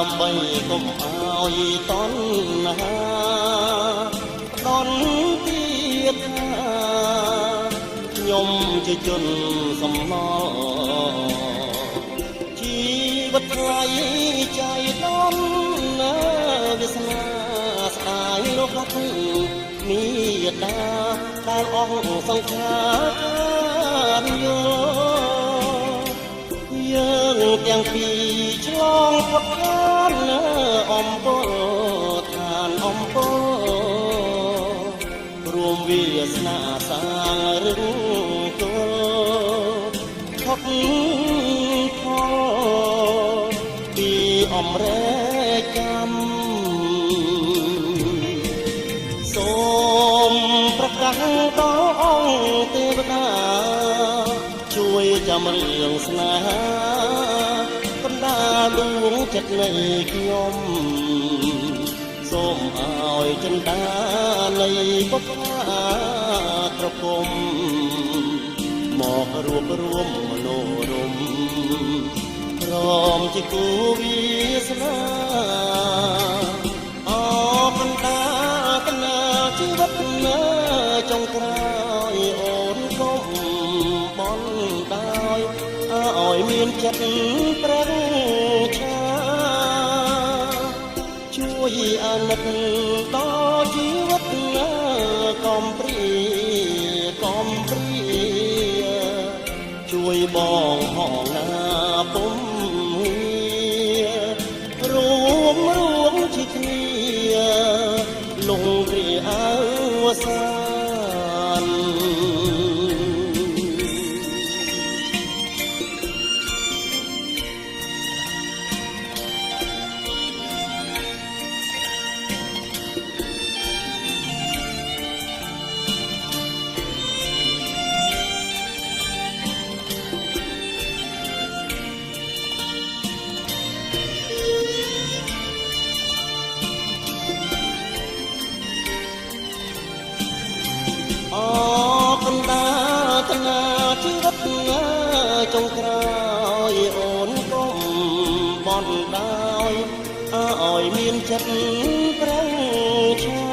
ដើម្បីកុំឲ្យតណ្ហាដន់ទៀតថាខ្ញុំជាជនសំណល់ជីវិតថ្លៃใจដន់ណាវាសនាស្ដាយលោកលោកមេតាដែលអស់សង្ខារយើងទាំងពីរឆ្លងផុតកាលអំពើឋានអំពើរួមវាសនាសាងរឹងគល់ផុតផលពីអំរែកម្មសូមប្រកាសដល់អង្គទេវតាជួយចាំរឿងស្នេហាបណ្ដាលួងចិត្តនៃខ្ញុំសូមឲ្យចិន្តានៃបុព្វាត្រពុំមករួបរวมមនោរម្យព្រមជាគូវាសនាអបណ្ដាកណាជីវិតណាចុងក្រោយអូនកុំបនដោយឲ្យមានចិត្តប្រឹងឆាជួយអាណិតដល់ជីវិតណាកំព្រាកំព្រាជួយបងផងណាពុំរួមជាគ្នាលងរីអវសានបណ្ដាកណាជីវិតណាចុងក្រោយអូនកុំបន់ដោយឲ្យមានចិត្តប្រឹងឆា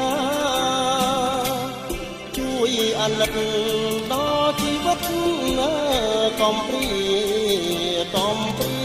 ជួយអាណិតដល់ជីវិតណាកំព្រាកំព្រា